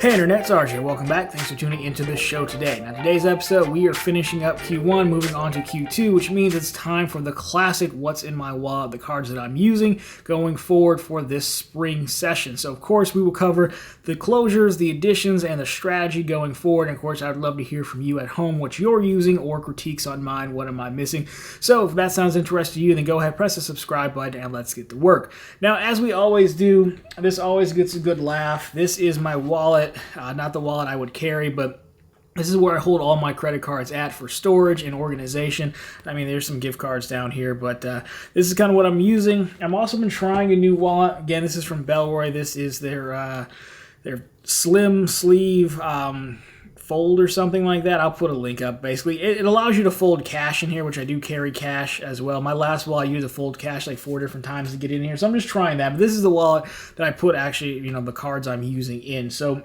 Hey Internet, it's RJ. Welcome back. Thanks for tuning into this show today. Now, today's episode, we are finishing up Q1, moving on to Q2, which means it's time for the classic What's in My Wallet, the cards that I'm using going forward for this spring session. So, of course, we will cover the closures, the additions, and the strategy going forward. And, of course, I'd love to hear from you at home what you're using or critiques on mine. What am I missing? So, if that sounds interesting to you, then go ahead, press the subscribe button, and let's get to work. Now, as we always do, this always gets a good laugh. This is my wallet. Not the wallet I would carry, but this is where I hold all my credit cards at for storage and organization. I mean, there's some gift cards down here, but this is kind of what I'm using. I've also been trying a new wallet. Again, this is from Belroy. This is their slim sleeve fold or something like that. I'll put a link up. Basically, it allows you to fold cash in here, which I do carry cash as well. My last wallet, I used to fold cash like 4 different times to get in here, so I'm just trying that. But this is the wallet that I put actually, the cards I'm using in. So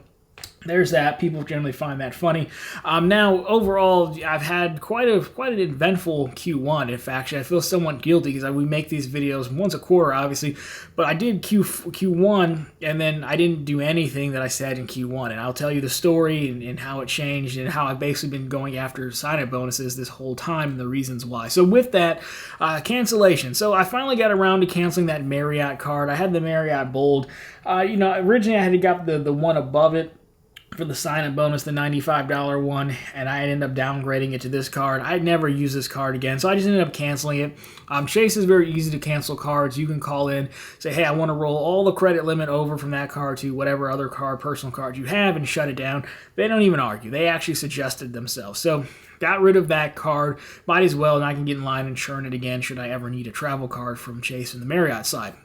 there's that. People generally find that funny. Now, overall, I've had quite an eventful Q1. In fact, I feel somewhat guilty because we make these videos once a quarter, obviously. But I did Q1, and then I didn't do anything that I said in Q1. And I'll tell you the story and how it changed and how I've basically been going after sign-up bonuses this whole time and the reasons why. So with that, cancellation. So I finally got around to canceling that Marriott card. I had the Marriott Bold. Originally I had got the one above it for the sign-up bonus, the $95 one, and I ended up downgrading it to this card. I'd never use this card again, so I just ended up canceling it. Chase is very easy to cancel cards. You can call in, say, hey, I want to roll all the credit limit over from that card to whatever other card, personal card you have, and shut it down. They don't even argue. They actually suggested themselves. So got rid of that card. Might as well, and I can get in line and churn it again should I ever need a travel card from Chase and the Marriott side.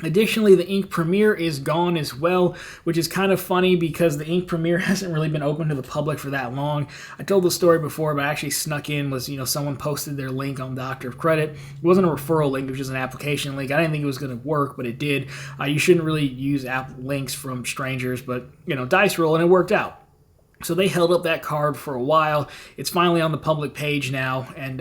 Additionally, the Ink Premier is gone as well, which is kind of funny because the Ink Premier hasn't really been open to the public for that long. I told the story before, but I actually snuck in was, someone posted their link on Doctor of Credit. It wasn't a referral link, it was just an application link. I didn't think it was going to work, but it did. You shouldn't really use app links from strangers, but, dice roll, and it worked out. So they held up that card for a while. It's finally on the public page now, and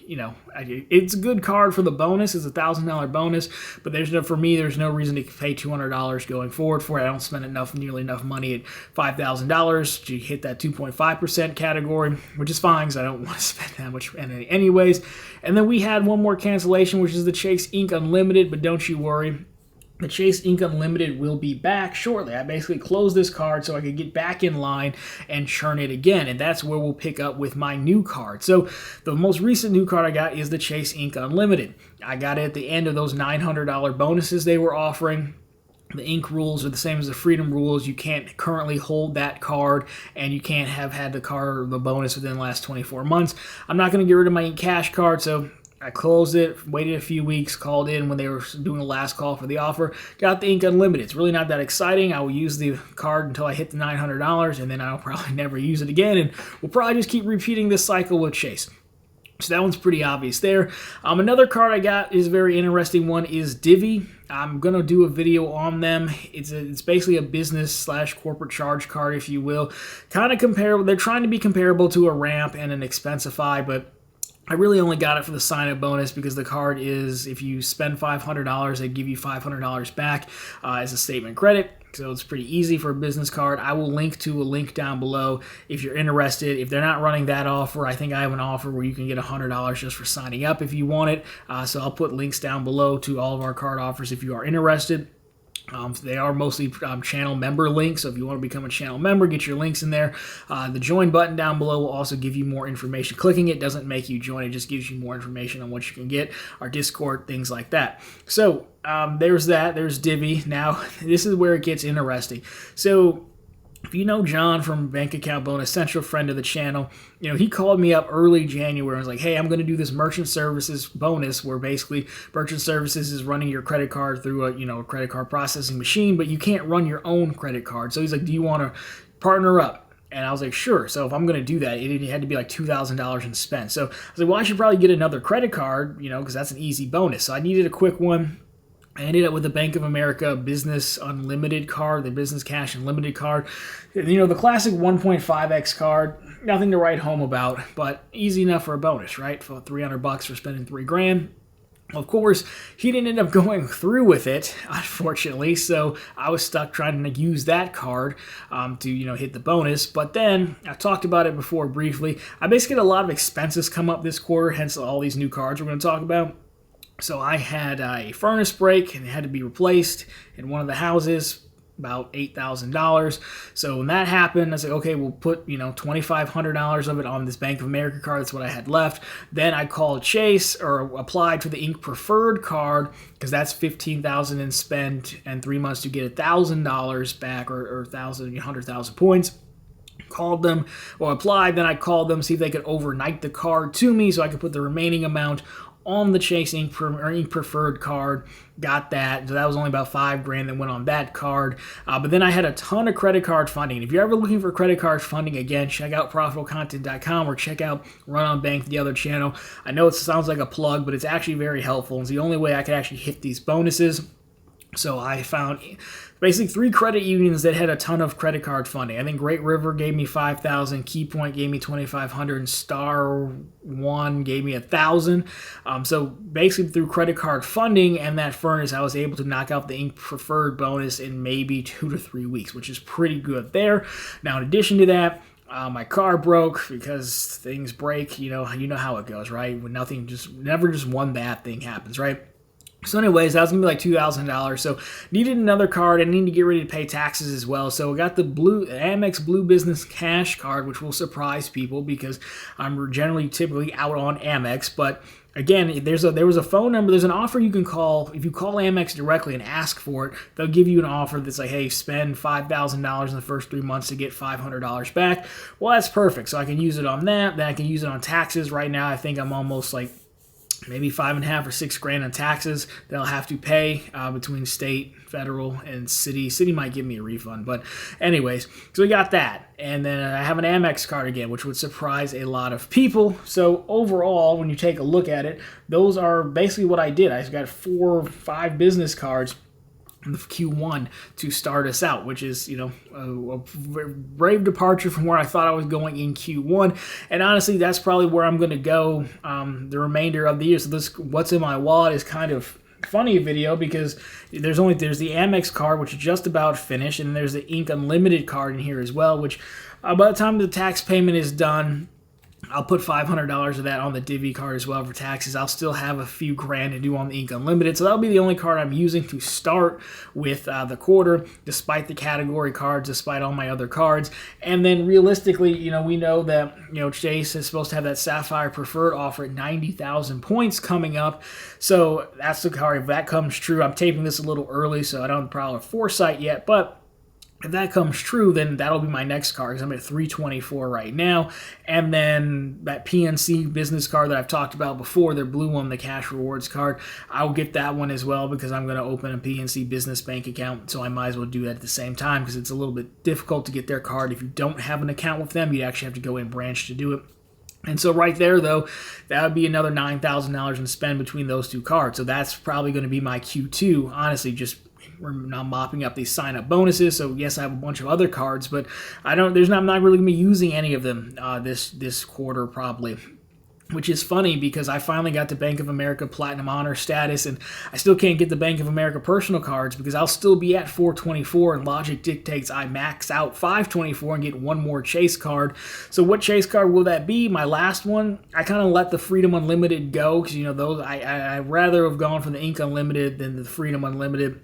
it's a good card for the bonus. It's a $1,000 bonus, but for me, there's no reason to pay $200 going forward for it. I don't spend nearly enough money at $5,000 to hit that 2.5% category, which is fine because I don't want to spend that much anyways. And then we had one more cancellation, which is the Chase Ink Unlimited, but don't you worry. The Chase Ink Unlimited will be back shortly. I basically closed this card so I could get back in line and churn it again, and that's where we'll pick up with my new card. So the most recent new card I got is the Chase Ink Unlimited. I got it at the end of those $900 bonuses they were offering. The Ink rules are the same as the Freedom rules. You can't currently hold that card, and you can't have had the card or the bonus within the last 24 months. I'm not going to get rid of my Ink Cash card, so I closed it, waited a few weeks, called in when they were doing the last call for the offer, got the Ink Unlimited. It's really not that exciting. I will use the card until I hit the $900, and then I'll probably never use it again, and we'll probably just keep repeating this cycle with Chase. So that one's pretty obvious there. Another card I got is a very interesting one is Divvy. I'm going to do a video on them. It's basically a business/corporate charge card, if you will. Kind of comparable. They're trying to be comparable to a Ramp and an Expensify, but I really only got it for the sign-up bonus because the card is, if you spend $500, they give you $500 back as a statement credit. So it's pretty easy for a business card. I will link to a link down below if you're interested. If they're not running that offer, I think I have an offer where you can get $100 just for signing up if you want it. So I'll put links down below to all of our card offers if you are interested. They are mostly channel member links, so if you want to become a channel member, get your links in there. The join button down below will also give you more information. Clicking it doesn't make you join, it just gives you more information on what you can get, our Discord, things like that. So there's that, there's Divvy. Now, this is where it gets interesting. So if you know John from Bank Account Bonus Central, friend of the channel, he called me up early January and was like, hey, I'm going to do this merchant services bonus where basically merchant services is running your credit card through a credit card processing machine, but you can't run your own credit card. So he's like, do you want to partner up? And I was like, sure. So if I'm going to do that, it had to be like $2,000 in spend. So I was like, well, I should probably get another credit card, because that's an easy bonus. So I needed a quick one. I ended up with the Bank of America Business Unlimited card, the Business Cash Unlimited card. The classic 1.5x card, nothing to write home about, but easy enough for a bonus, right? For $300 for spending $3 grand. Of course, he didn't end up going through with it, unfortunately, so I was stuck trying to use that card to hit the bonus. But then, I talked about it before briefly, I basically had a lot of expenses come up this quarter, hence all these new cards we're going to talk about. So I had a furnace break, and it had to be replaced in one of the houses, about $8,000. So when that happened, I was like, okay, we'll put $2,500 of it on this Bank of America card. That's what I had left. Then I called Chase or applied for the Ink Preferred card because that's $15,000 in spend and 3 months to get $1,000 back or 100,000 points. Called them or applied. Then I called them, see if they could overnight the card to me so I could put the remaining amount on the Chase Ink Preferred card. Got that. So that was only about $5,000 that went on that card. But then I had a ton of credit card funding. If you're ever looking for credit card funding, again, check out ProfitableContent.com or check out Run on Bank, the other channel. I know it sounds like a plug, but it's actually very helpful. It's the only way I could actually hit these bonuses. So I found basically 3 credit unions that had a ton of credit card funding. I think Great River gave me $5,000, Key Point gave me $2,500, and Star One gave me $1,000. So basically through credit card funding and that furnace, I was able to knock out the Ink Preferred bonus in maybe 2 to 3 weeks, which is pretty good there. Now, in addition to that, my car broke because things break. You know how it goes, right? When never just one bad thing happens, right? So anyways, that was going to be like $2,000. So needed another card. I needed to get ready to pay taxes as well. So I got the Amex Blue Business Cash card, which will surprise people because I'm typically out on Amex. But again, there was a phone number. There's an offer you can call. If you call Amex directly and ask for it, they'll give you an offer that's like, hey, spend $5,000 in the first 3 months to get $500 back. Well, that's perfect. So I can use it on that. Then I can use it on taxes. Right now, I think I'm almost like maybe $5,500 or $6,000 on taxes that I'll have to pay between state, federal, and city. City might give me a refund, but anyways, so we got that. And then I have an Amex card again, which would surprise a lot of people. So overall, when you take a look at it, those are basically what I did. I got 4 or 5 business cards in Q1 to start us out, which is, a brave departure from where I thought I was going in Q1. And honestly, that's probably where I'm going to go the remainder of the year. So this What's in My Wallet is kind of funny video because there's the Amex card, which is just about finished, and there's the Ink Unlimited card in here as well, which by the time the tax payment is done, I'll put $500 of that on the Divvy card as well for taxes. I'll still have a few grand to do on the Ink Unlimited. So that'll be the only card I'm using to start with the quarter, despite the category cards, despite all my other cards. And then realistically, we know that, Chase is supposed to have that Sapphire Preferred offer at 90,000 points coming up. So that's the card. If that comes true, I'm taping this a little early, so I don't have the power of foresight yet, but if that comes true, then that'll be my next card because I'm at 324 right now. And then that PNC business card that I've talked about before, their blue one, the cash rewards card, I'll get that one as well because I'm going to open a PNC business bank account. So I might as well do that at the same time because it's a little bit difficult to get their card. If you don't have an account with them, you'd actually have to go in branch to do it. And so right there, though, that would be another $9,000 in spend between those 2 cards. So that's probably going to be my Q2, honestly, we're not mopping up these sign-up bonuses. So yes, I have a bunch of other cards, but I'm not really going to be using any of them this quarter probably. Which is funny because I finally got the Bank of America Platinum Honor status, and I still can't get the Bank of America personal cards because I'll still be at 424, and logic dictates I max out 524 and get one more Chase card. So what Chase card will that be? My last one, I kind of let the Freedom Unlimited go because those I'd rather have gone for the Ink Unlimited than the Freedom Unlimited.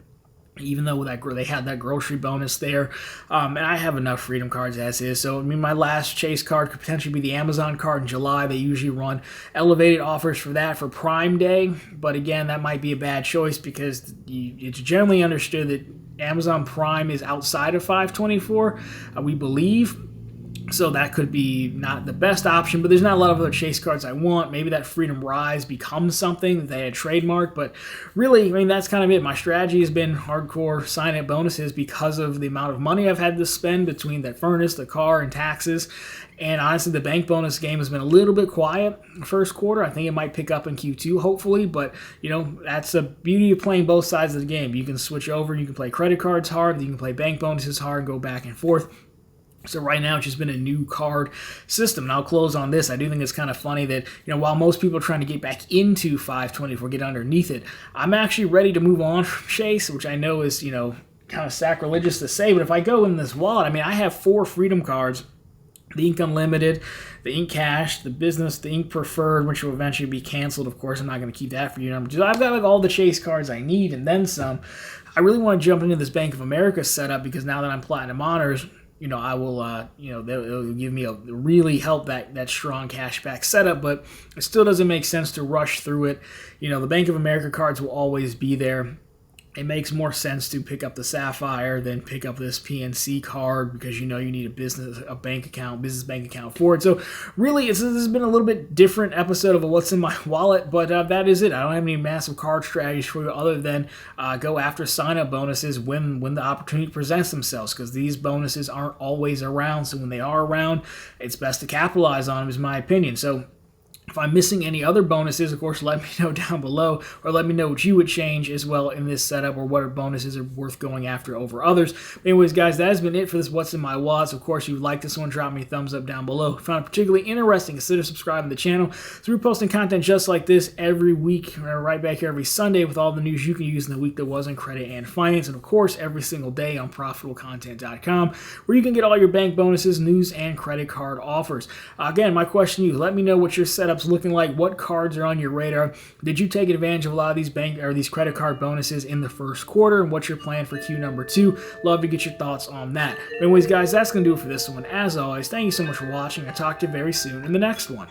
Even though they had that grocery bonus there. And I have enough Freedom cards as is. So, my last Chase card could potentially be the Amazon card in July. They usually run elevated offers for that for Prime Day. But again, that might be a bad choice because it's generally understood that Amazon Prime is outside of 524, we believe. So that could be not the best option, but there's not a lot of other Chase cards I want. Maybe that Freedom Rise becomes something that they had trademarked, but really, that's kind of it. My strategy has been hardcore sign-up bonuses because of the amount of money I've had to spend between that furnace, the car, and taxes. And honestly, the bank bonus game has been a little bit quiet the first quarter. I think it might pick up in Q2, hopefully, but, that's the beauty of playing both sides of the game. You can switch over, you can play credit cards hard, you can play bank bonuses hard, and go back and forth. So right now, it's just been a new card system. And I'll close on this. I do think it's kind of funny that, while most people are trying to get back into 524, get underneath it, I'm actually ready to move on from Chase, which I know is, kind of sacrilegious to say. But if I go in this wallet, I have 4 Freedom cards: the Ink Unlimited, the Ink Cash, the Business, the Ink Preferred, which will eventually be canceled. Of course, I'm not going to keep that for you. I've got like all the Chase cards I need and then some. I really want to jump into this Bank of America setup because now that I'm Platinum Honors, I will, they'll give me really help that strong cashback setup, but it still doesn't make sense to rush through it. The Bank of America cards will always be there. It makes more sense to pick up the Sapphire than pick up this PNC card because you need a business bank account for it. So really, this has been a little bit different episode of what's in my wallet, but that is it. I don't have any massive card strategies for you other than go after sign-up bonuses when the opportunity presents themselves, because these bonuses aren't always around. So when they are around, it's best to capitalize on them, is my opinion. So if I'm missing any other bonuses, of course, let me know down below, or let me know what you would change as well in this setup, or what bonuses are worth going after over others. But anyways, guys, that has been it for this What's in My Wallet. So of course, if you like this one, drop me a thumbs up down below. If you found it particularly interesting, consider subscribing to the channel. So we're posting content just like this every week. We're right back here every Sunday with all the news you can use in the week that was in credit and finance. And of course, every single day on ProfitableContent.com, where you can get all your bank bonuses, news, and credit card offers. Again, my question to you, let me know what your setup looking like. What cards are on your radar? Did you take advantage of a lot of these credit card bonuses in the first quarter? And what's your plan for Q number 2? Love to get your thoughts on that. But anyways, guys, that's going to do it for this one. As always, thank you so much for watching. I'll talk to you very soon in the next one.